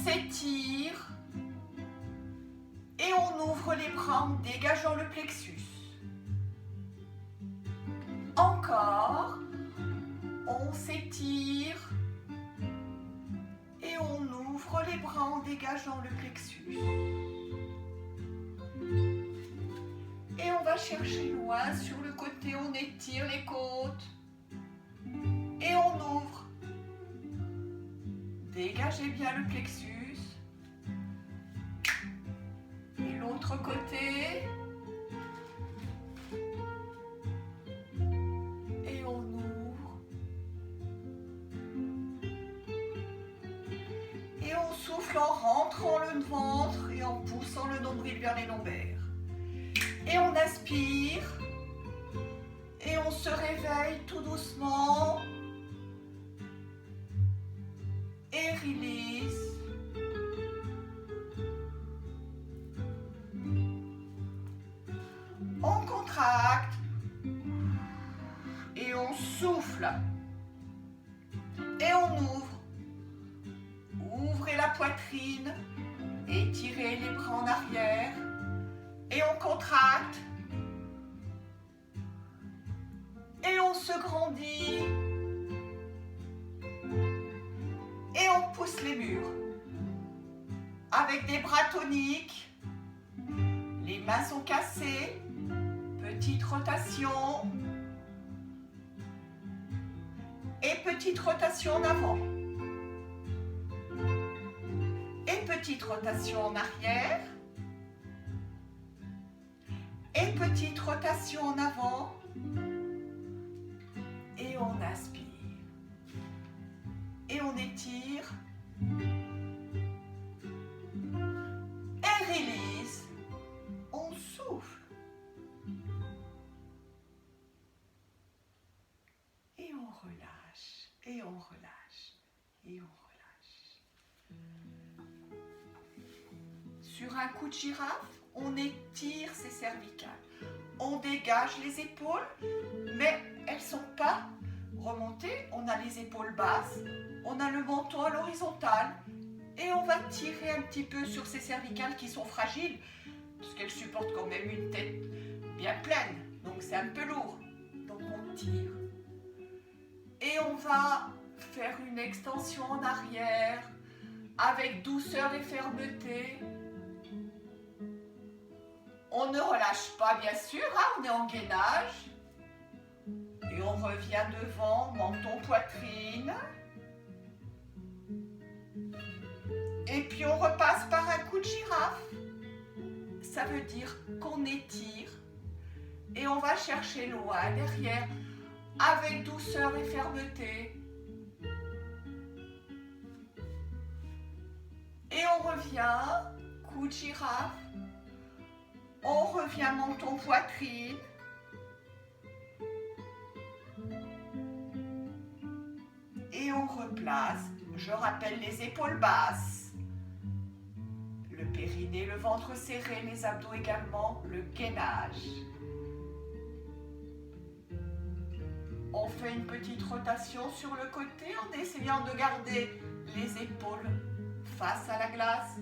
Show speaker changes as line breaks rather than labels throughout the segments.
s'étire et on ouvre les bras en dégageant le plexus. Encore, on s'étire et on ouvre les bras en dégageant le plexus. Et on va chercher loin sur le côté, on étire les côtes et on ouvre. Dégagez bien le plexus. Et l'autre côté. Et on ouvre. Et on souffle en rentrant le ventre et en poussant le nombril vers les lombaires. Et on aspire. Et on se réveille tout doucement. Et release. On contracte. Et on souffle. Et on ouvre. Ouvrez la poitrine. Étirez les bras en arrière. Et on contracte. Et on se grandit. Et on pousse les murs. Avec des bras toniques. Les mains sont cassées. Petite rotation. Et petite rotation en avant. Et petite rotation en arrière. Et petite rotation en avant. Et on inspire. Et on étire. Et release. On souffle. Et on relâche. Et on relâche. Et on relâche. Sur un coup de girafe, on étire ses cervicales. On dégage les épaules, mais elles ne sont pas remontées. On a les épaules basses, on a le menton à l'horizontale et on va tirer un petit peu sur ces cervicales qui sont fragiles parce qu'elles supportent quand même une tête bien pleine. Donc c'est un peu lourd. Donc on tire. Et on va faire une extension en arrière avec douceur et fermeté. On ne relâche pas, bien sûr, hein, on est en gainage. Et on revient devant, menton, poitrine. Et puis on repasse par un coup de girafe. Ça veut dire qu'on étire. Et on va chercher loin derrière, avec douceur et fermeté. Et on revient, coup de girafe. On revient menton, poitrine. Et on replace. Je rappelle les épaules basses. Le périnée, le ventre serré, les abdos également, le gainage. On fait une petite rotation sur le côté en essayant de garder les épaules face à la glace.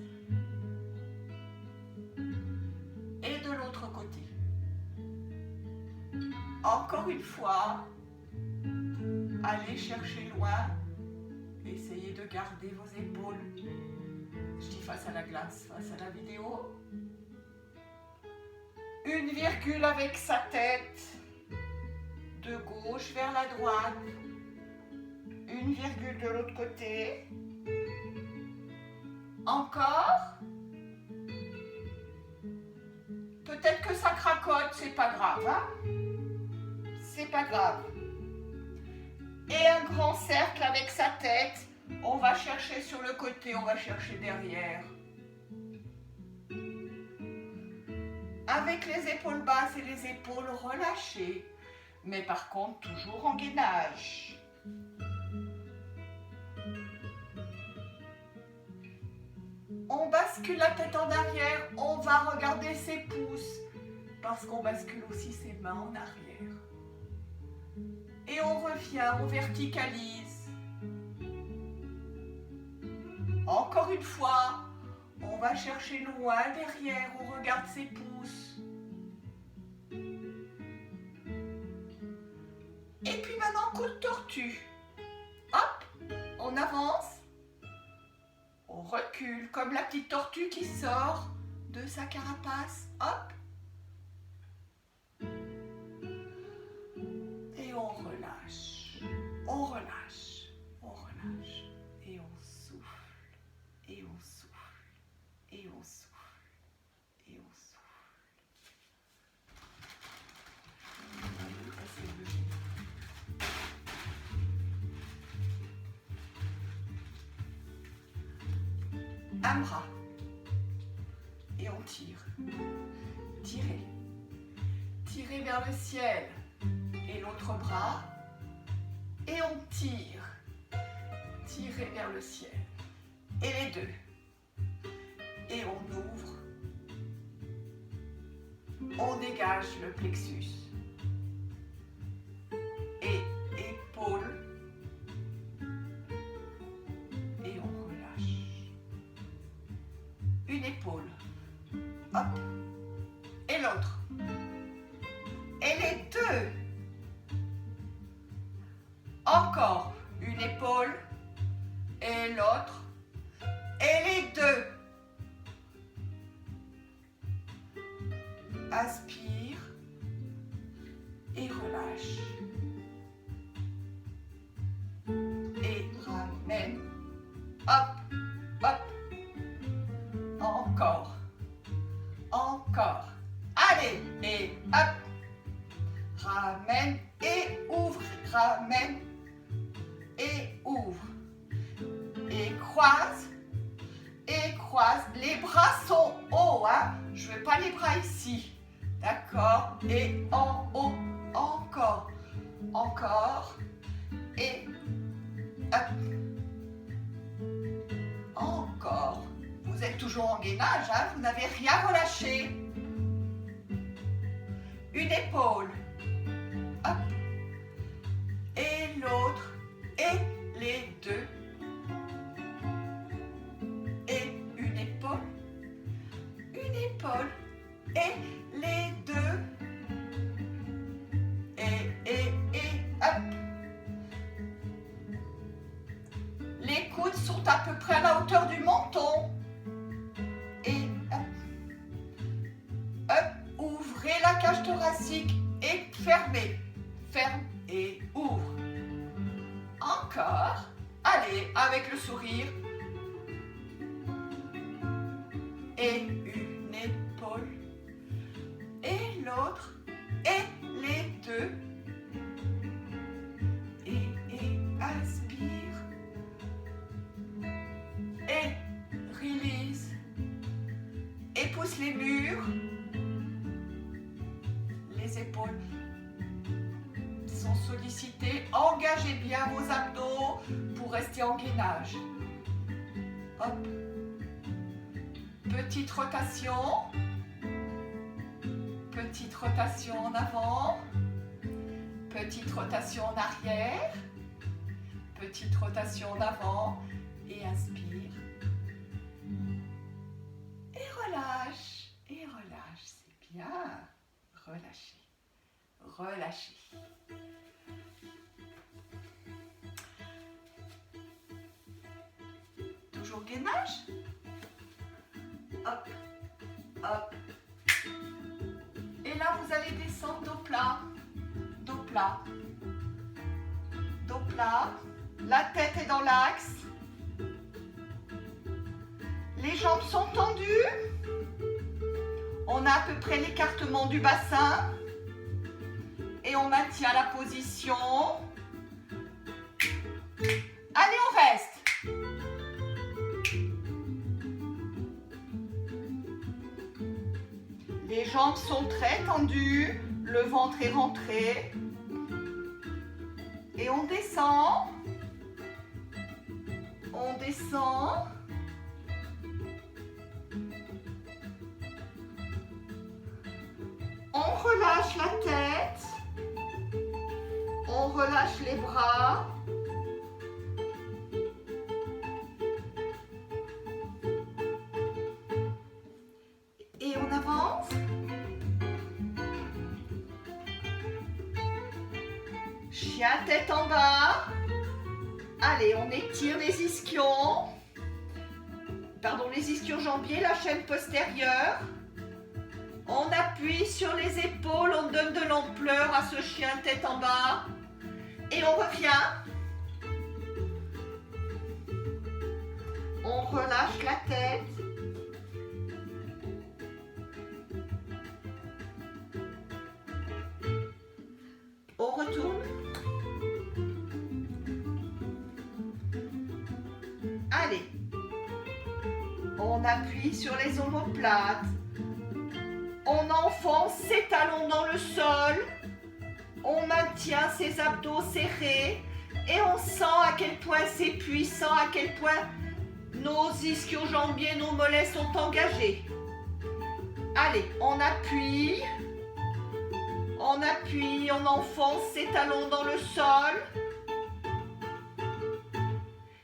Et de l'autre côté. Encore une fois, allez chercher loin. Essayez de garder vos épaules. Je dis face à la glace, face à la vidéo. Une virgule avec sa tête. De gauche vers la droite. Une virgule de l'autre côté. Encore. Peut-être que ça cracote, c'est pas grave, hein? C'est pas grave. Et un grand cercle avec sa tête. On va chercher sur le côté, on va chercher derrière. Avec les épaules basses et les épaules relâchées. Mais par contre, toujours en gainage. On bascule la tête en arrière, on va regarder ses pouces. Parce qu'on bascule aussi ses mains en arrière. Et on revient, on verticalise. Encore une fois, on va chercher loin derrière, on regarde ses pouces. Et puis maintenant, coup de tortue. Hop, on avance. On recule comme la petite tortue qui sort de sa carapace. Hop. Et on relâche. On relâche. On relâche. Et on souffle. Et on souffle. Et on souffle. Et on souffle. Un bras et on tire. Tirez. Tirez vers le ciel et l'autre bras et on tire. Tirez vers le ciel et les deux. Et on ouvre. On dégage le plexus. Et épaules. Et on relâche. Une épaule, hop, et l'autre, et les deux, encore une épaule, et l'autre, et les deux, inspire, et relâche, et ramène, hop, hop, encore, encore, allez, et hop, ramène et ouvre, ramène et ouvre, et croise, les bras sont hauts, hein, je veux pas les bras ici, d'accord, et en haut, encore, encore, et hop, encore. Vous êtes toujours en gainage, hein, vous n'avez rien relâché. Une épaule, hop, et l'autre, et les deux, et une épaule, et les deux, et hop. Les coudes sont à peu près à la hauteur du menton. Et hop, ouvrez la cage thoracique et fermez. Ferme et ouvre. Encore. Allez, avec le sourire. Et une épaule. Et l'autre. Et les deux. Et inspire. Et release. Et pousse les murs. Les épaules sont sollicitées. Engagez bien vos abdos pour rester en gainage. Hop. Petite rotation. Petite rotation en avant. Petite rotation en arrière. Petite rotation en avant. Et inspire. Et relâche. Et relâche. C'est bien. Relâchez. Relâchez. Toujours gainage. Hop. Hop. Et là, vous allez descendre dos plat. Dos plat. Dos plat. La tête est dans l'axe. Les jambes sont tendues. On a à peu près l'écartement du bassin. Et on maintient la position. Allez, on reste. Les jambes sont très tendues. Le ventre est rentré. Et on descend. On descend. On relâche la tête. On relâche les bras. avance. Chien tête en bas. Allez, on étire les ischions. Pardon, les ischio-jambiers, la chaîne postérieure. On appuie sur les épaules, on donne de l'ampleur à ce chien tête en bas. Et on revient. On relâche la tête. On retourne. Allez. On appuie sur les omoplates. On enfonce ses talons dans le sol. On maintient ses abdos serrés. Et on sent à quel point c'est puissant, à quel point nos ischio-jambiers, nos mollets sont engagés. Allez, on appuie, on enfonce ses talons dans le sol.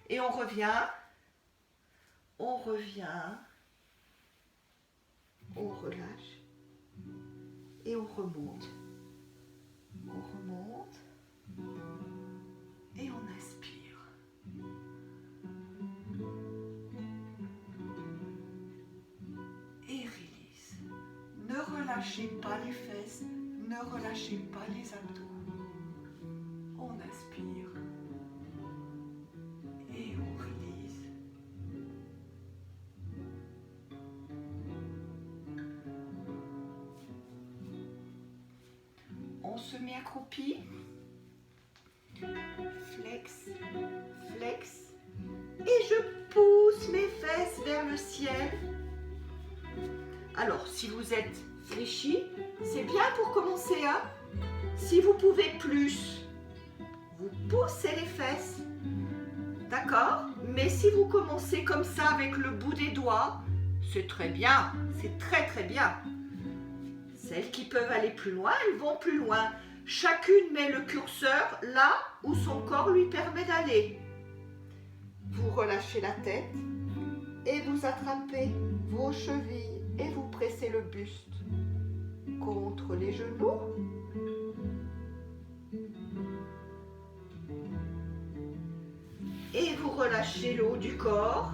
Et on revient, on relâche et on remonte. Et on inspire. Et release. Ne relâchez pas les fesses, ne relâchez pas les abdos. On inspire. Et on release. On se met accroupi. Flex, flex. Et je pousse mes fesses vers le ciel. Alors, si vous êtes fléchi, c'est bien pour commencer, hein? Si vous pouvez plus, vous poussez les fesses. D'accord? Mais si vous commencez comme ça avec le bout des doigts, c'est très bien. C'est très très bien. Celles qui peuvent aller plus loin, elles vont plus loin. Chacune met le curseur là où son corps lui permet d'aller. Vous relâchez la tête et vous attrapez vos chevilles et vous pressez le buste contre les genoux. Et vous relâchez le haut du corps.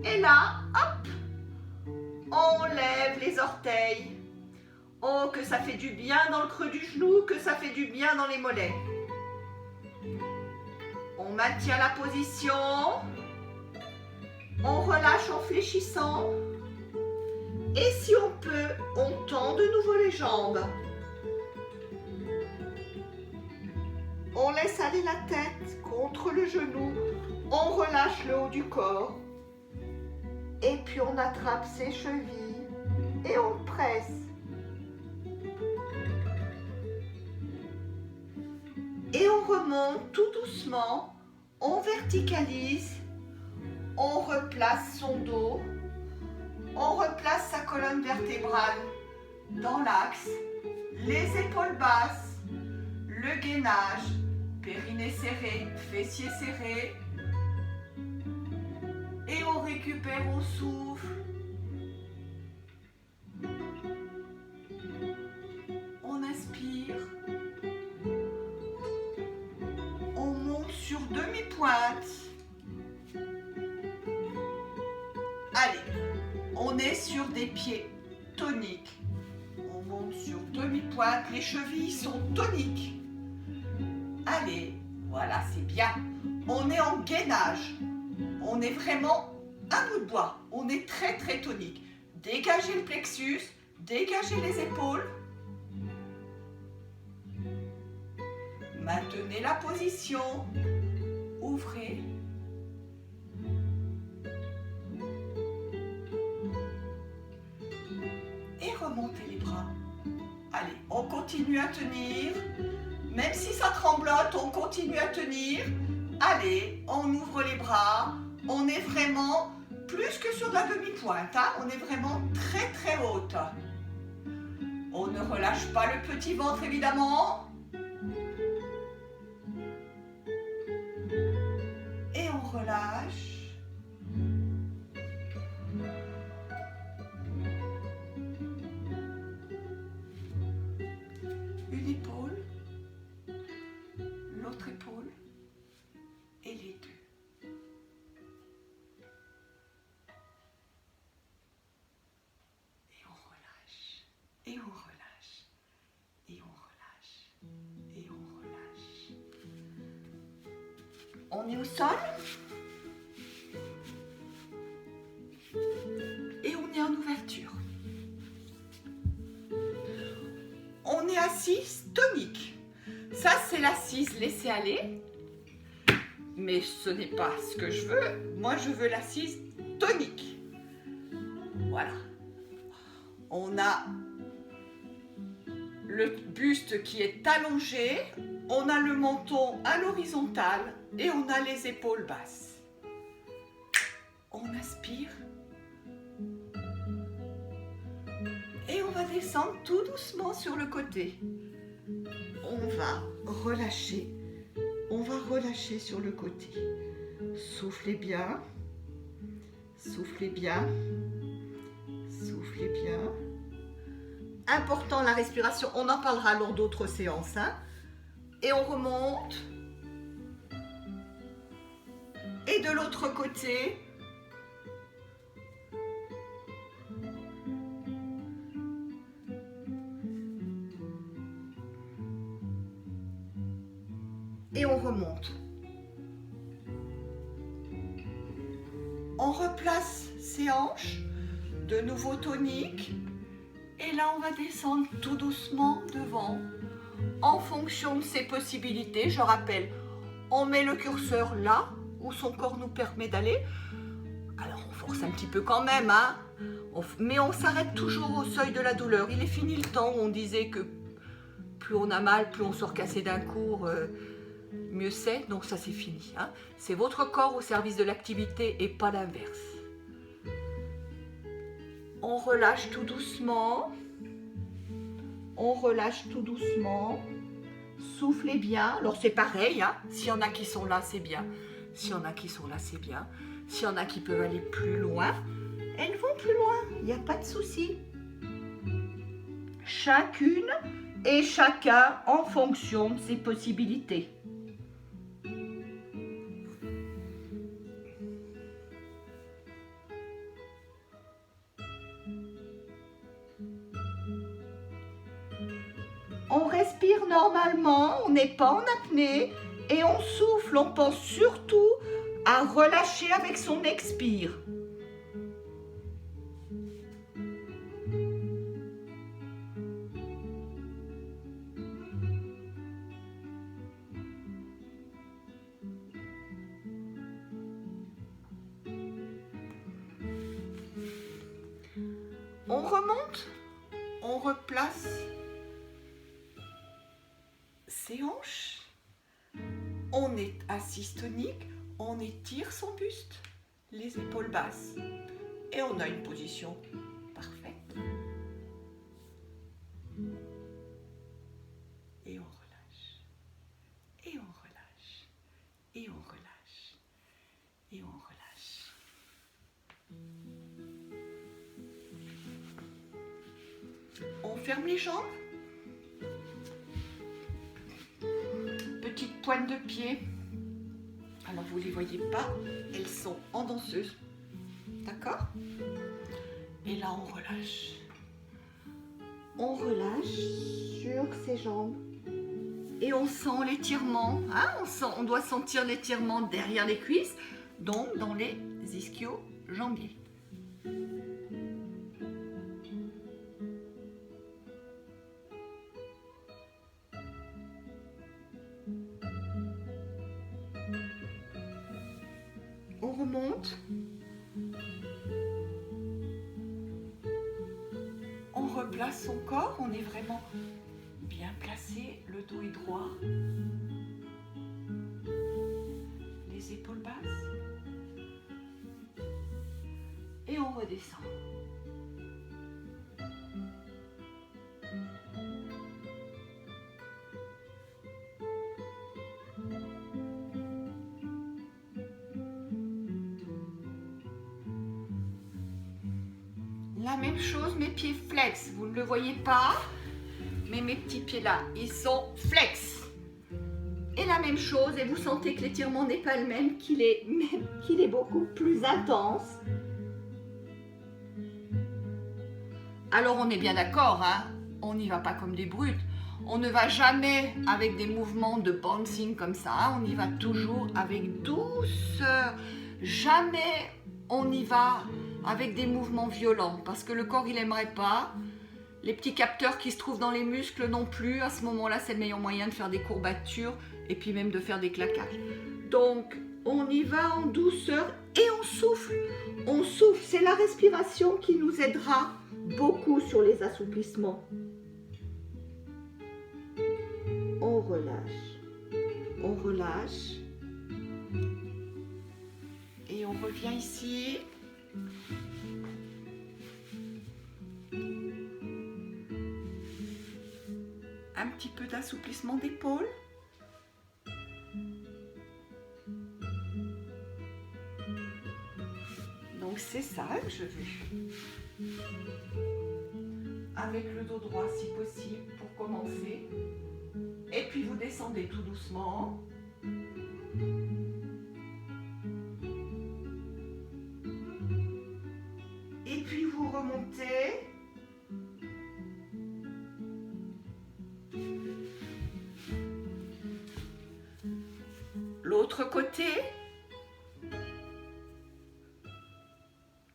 Et là, hop, on lève les orteils. Oh, que ça fait du bien dans le creux du genou, que ça fait du bien dans les mollets. On maintient la position. On relâche en fléchissant. Et si on peut, on tend de nouveau les jambes. On laisse aller la tête contre le genou. On relâche le haut du corps. Et puis on attrape ses chevilles et on presse. Et on remonte tout doucement, on verticalise, on replace son dos, on replace sa colonne vertébrale dans l'axe, les épaules basses, le gainage, périnée serré, fessiers serrés. Et on récupère au souffle. On inspire. On monte sur demi-pointe. Allez, on est sur des pieds toniques. On monte sur demi-pointe. Les chevilles sont toniques. Allez, voilà, c'est bien. On est en gainage. On est vraiment un bout de bois. On est très très tonique. Dégagez le plexus, dégagez les épaules. Maintenez la position. Ouvrez. Et remontez les bras. Allez, on continue à tenir. Même si ça tremblote, on continue à tenir. Allez, on ouvre les bras. On est vraiment plus que sur de la demi-pointe. Hein? On est vraiment très très haute. On ne relâche pas le petit ventre évidemment. Et on relâche. On est au sol. Et on est en ouverture. On est assise tonique. Ça, c'est l'assise laissée aller. Mais ce n'est pas ce que je veux. Moi, je veux l'assise tonique. Voilà. On a le buste qui est allongé. On a le menton à l'horizontale. Et on a les épaules basses. On inspire. Et on va descendre tout doucement sur le côté. On va relâcher. On va relâcher sur le côté. Soufflez bien. Soufflez bien. Soufflez bien. Important la respiration. On en parlera lors d'autres séances. Hein. Et on remonte. Et de l'autre côté. Et on remonte. On replace ses hanches, de nouveau tonique. Et là, on va descendre tout doucement devant, en fonction de ses possibilités. Je rappelle, on met le curseur là, où son corps nous permet d'aller. Alors, on force un petit peu quand même, hein. Mais on s'arrête toujours au seuil de la douleur. Il est fini le temps où on disait que plus on a mal, plus on sort cassé d'un cours. Mieux c'est, donc ça c'est fini. Hein. C'est votre corps au service de l'activité et pas l'inverse. On relâche tout doucement. On relâche tout doucement. Soufflez bien. Alors c'est pareil, hein. S'il y en a qui sont là, c'est bien. S'il y en a qui sont là, c'est bien. S'il y en a qui peuvent aller plus loin, elles vont plus loin. Il n'y a pas de souci. Chacune et chacun en fonction de ses possibilités. On respire normalement, on n'est pas en apnée et on souffle. On pense surtout à relâcher avec son expire. On remonte, on replace ses hanches, on est assise tonique, on étire son buste, les épaules basses et on a une position parfaite. Et on relâche, et on relâche, et on relâche, et on relâche. On ferme les jambes. Petite pointe de pied. Alors vous ne les voyez pas, elles sont en danseuse. D'accord? Et là on relâche. On relâche sur ses jambes. Et on sent l'étirement. Hein? On doit sentir l'étirement derrière les cuisses, donc dans les ischio-jambiers. On remonte. On replace son corps. On est vraiment bien placé. Le dos est droit. Les épaules basses. Et on redescend. La même chose, mes pieds flex. Vous ne le voyez pas, mais mes petits pieds là, ils sont flex. Et la même chose, et vous sentez que l'étirement n'est pas le même, qu'il est beaucoup plus intense. Alors on est bien d'accord, hein, on n'y va pas comme des brutes. On ne va jamais avec des mouvements de bouncing comme ça, on y va toujours avec douceur. Jamais on y va avec des mouvements violents parce que le corps il n'aimerait pas. Les petits capteurs qui se trouvent dans les muscles non plus. À ce moment-là, c'est le meilleur moyen de faire des courbatures et puis même de faire des claquages. Donc, on y va en douceur et on souffle. On souffle, c'est la respiration qui nous aidera beaucoup sur les assouplissements. On relâche. On relâche. Et on revient ici. Un petit peu d'assouplissement d'épaule. Donc c'est ça que je veux. Avec le dos droit si possible pour commencer. Et puis vous descendez tout doucement. Et puis vous remontez. L'autre côté,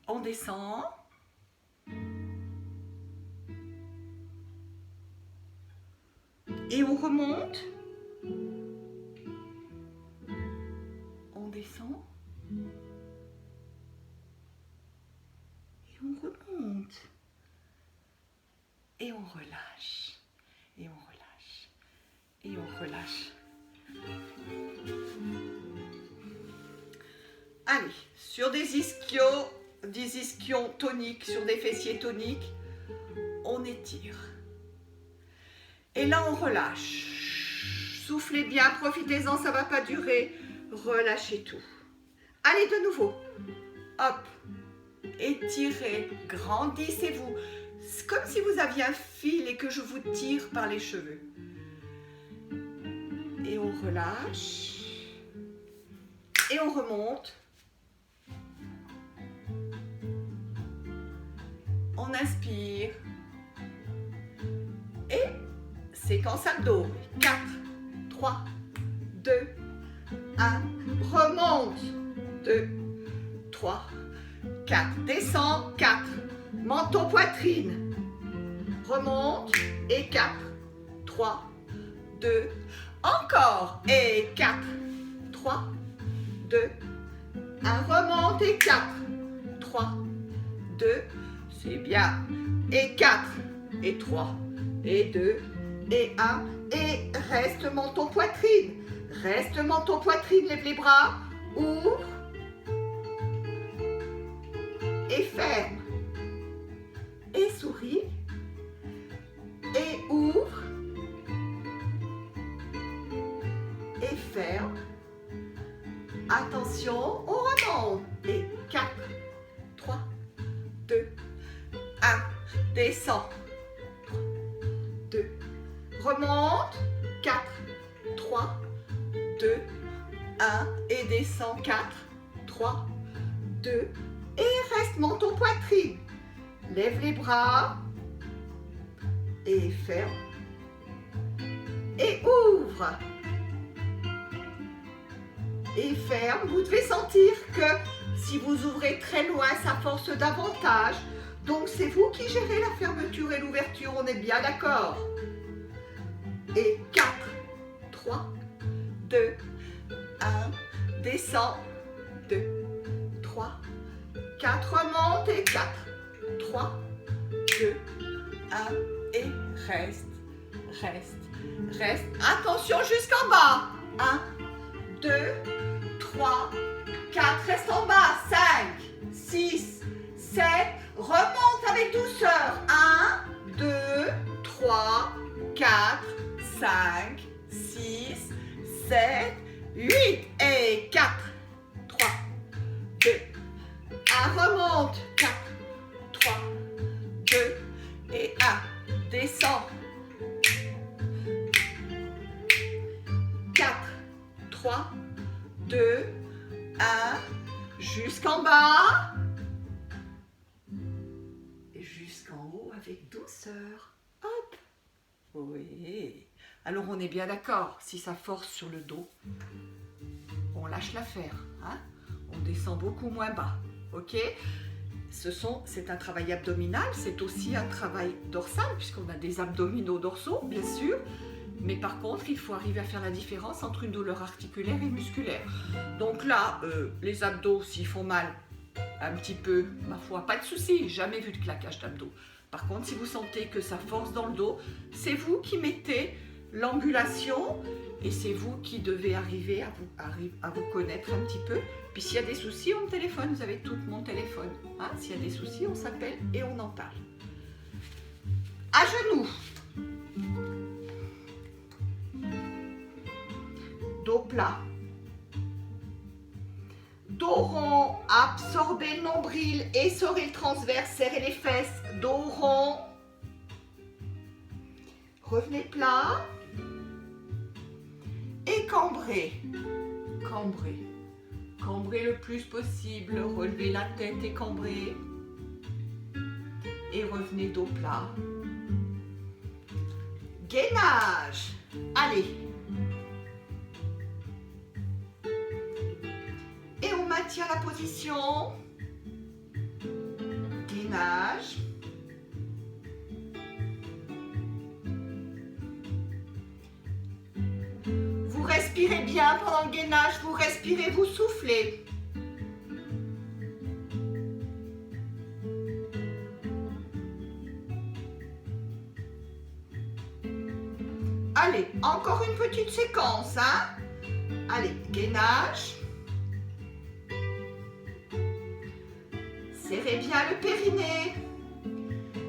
on descend. Et on remonte. On descend. Et on remonte. Et on relâche. Et on relâche. Et on relâche. Allez, sur des ischions toniques, sur des fessiers toniques, on étire. Et là, on relâche. Soufflez bien, profitez-en, ça ne va pas durer. Relâchez tout. Allez, de nouveau. Hop. Étirez, grandissez-vous. C'est comme si vous aviez un fil et que je vous tire par les cheveux. Et on relâche. Et on remonte. On inspire. Et séquence abdos. 4, 3, 2, 1. Remonte. 2, 3, 4. Descend. 4. Menton, poitrine. Remonte. Et 4, 3, 2. Encore. Et 4, 3, 2, 1. Remonte. Et 4, 3, 2. C'est bien. Et 4. Et 3. Et 2. Et 1. Et reste menton, poitrine. Reste menton, poitrine. Lève les bras. Ouvre. Et ferme. Et souris. Et ouvre. Et ferme. Attention, on remonte. Et 4, 3, 2, 1. Descend. 3, 2. Remonte. 4, 3, 2, 1. Et descend. 4, 3, 2. Et reste menton, poitrine. Lève les bras. Et ferme. Et ouvre. Et ferme. Vous devez sentir que si vous ouvrez très loin, ça force davantage. Donc c'est vous qui gérez la fermeture et l'ouverture. On est bien d'accord. Et 4, 3, 2, 1. Descend. 2, 3, 4. Remonte. Et 4, 3, 2, 1. Et reste. Reste. Reste. Attention jusqu'en bas. 1, 2, 3, 4, reste en bas, 5, 6, 7, remonte avec douceur, 1, 2, 3, 4, 5, 6, 7, 8, et 4, 3, 2, 1, remonte, 4, 3, 2, et 1, descend, 4, 3, 2, 1, jusqu'en bas et jusqu'en haut avec douceur. Hop. Oui. Alors on est bien d'accord, si ça force sur le dos, on lâche l'affaire, hein? On descend beaucoup moins bas, ok? C'est un travail abdominal, c'est aussi un travail dorsal, puisqu'on a des abdominaux dorsaux, bien sûr. Mais par contre, il faut arriver à faire la différence entre une douleur articulaire et musculaire. Donc là, les abdos, s'ils font mal un petit peu, ma foi, pas de souci, jamais vu de claquage d'abdos. Par contre, si vous sentez que ça force dans le dos, c'est vous qui mettez l'angulation et c'est vous qui devez arriver à vous connaître un petit peu. Puis s'il y a des soucis, on me téléphone, vous avez tout mon téléphone. Hein? S'il y a des soucis, on s'appelle et on en parle. À genoux. Dos plat. Dos rond, absorbez le nombril, essorez le transverse, serrez les fesses. Dos rond. Revenez plat. Et cambrez. Cambrez. Cambrez le plus possible. Relevez la tête et cambrez. Et revenez dos plat. Gainage. Allez. Et on maintient la position. Gainage. Vous respirez bien pendant le gainage. Vous respirez, vous soufflez. Allez, encore une petite séquence, hein? Allez, gainage. Serrez bien le périnée.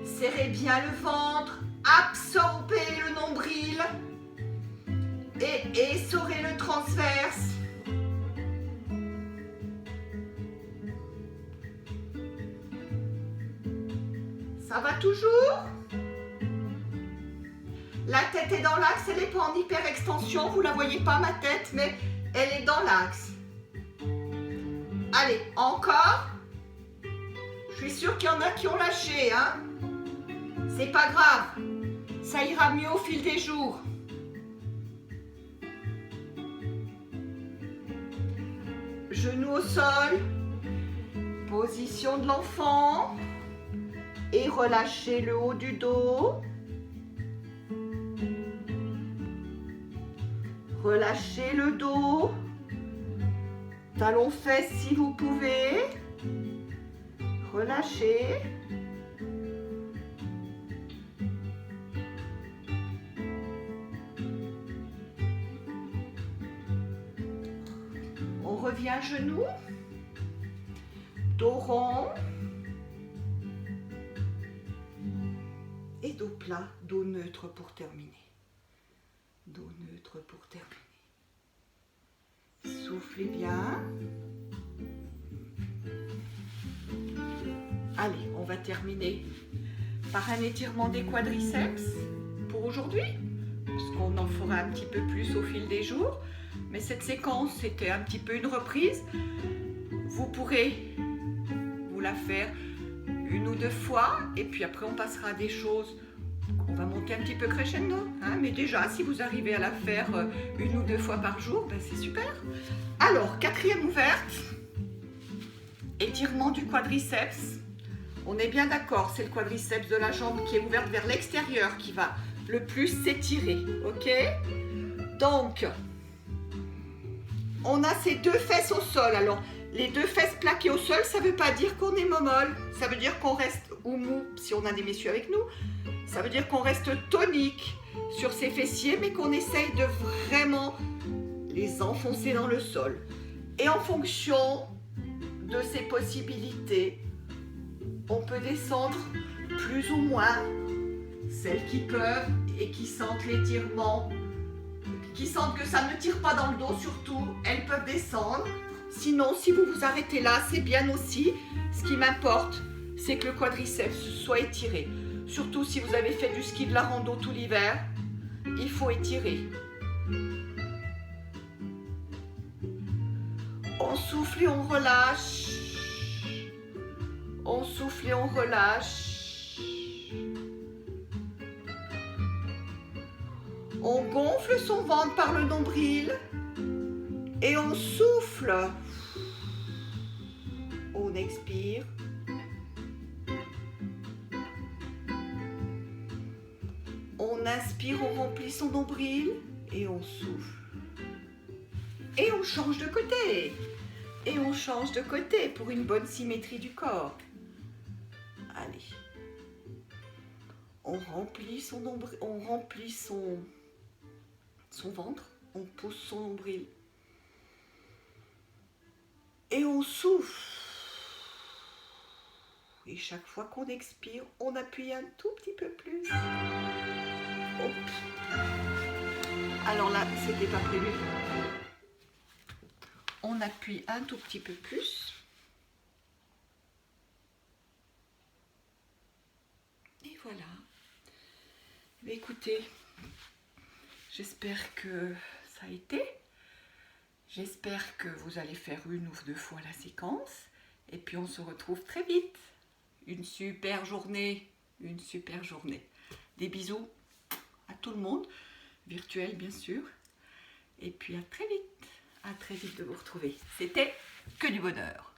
Serrez bien le ventre. Absorbez le nombril. Et essorez le transverse. Ça va toujours? La tête est dans l'axe, elle n'est pas en hyperextension. Vous ne la voyez pas, ma tête, mais elle est dans l'axe. Allez, encore. Je suis sûre qu'il y en a qui ont lâché, hein. C'est pas grave. Ça ira mieux au fil des jours. Genoux au sol. Position de l'enfant. Et relâchez le haut du dos. Relâchez le dos. Talons fesses si vous pouvez. Relâchez. On revient à genoux. Dos rond. Et dos plat, dos neutre pour terminer. Dos neutre pour terminer. Soufflez bien. Allez, on va terminer par un étirement des quadriceps pour aujourd'hui, parce qu'on en fera un petit peu plus au fil des jours. Mais cette séquence, c'était un petit peu une reprise. Vous pourrez vous la faire une ou deux fois, et puis après on passera à des choses. On va monter un petit peu crescendo, hein, mais déjà, si vous arrivez à la faire une ou deux fois par jour, ben c'est super. Alors, quatrième ouverte, étirement du quadriceps. On est bien d'accord, c'est le quadriceps de la jambe qui est ouverte vers l'extérieur qui va le plus s'étirer, ok? Donc, on a ces deux fesses au sol. Alors, les deux fesses plaquées au sol, ça ne veut pas dire qu'on est momolle, ça veut dire qu'on reste ou mou, si on a des messieurs avec nous. Ça veut dire qu'on reste tonique sur ses fessiers, mais qu'on essaye de vraiment les enfoncer dans le sol. Et en fonction de ses possibilités, on peut descendre plus ou moins. Celles qui peuvent et qui sentent l'étirement, qui sentent que ça ne tire pas dans le dos surtout, elles peuvent descendre. Sinon, si vous vous arrêtez là, c'est bien aussi. Ce qui m'importe, c'est que le quadriceps soit étiré. Surtout si vous avez fait du ski de la rando tout l'hiver, il faut étirer. On souffle et on relâche. On souffle et on relâche. On gonfle son ventre par le nombril et on souffle. On expire. On inspire, on remplit son nombril et on souffle. Et on change de côté. Et on change de côté pour une bonne symétrie du corps. Allez. On remplit son nombril, on remplit son ventre, on pousse son nombril. Et on souffle. Et chaque fois qu'on expire, on appuie un tout petit peu plus. Hop. Alors là, c'était pas prévu. On appuie un tout petit peu plus. Et voilà. Mais écoutez, j'espère que ça a été. J'espère que vous allez faire une ou deux fois la séquence. Et puis on se retrouve très vite. Une super journée. Une super journée. Des bisous à tout le monde. Virtuel bien sûr. Et puis à très vite. À très vite de vous retrouver. C'était que du bonheur.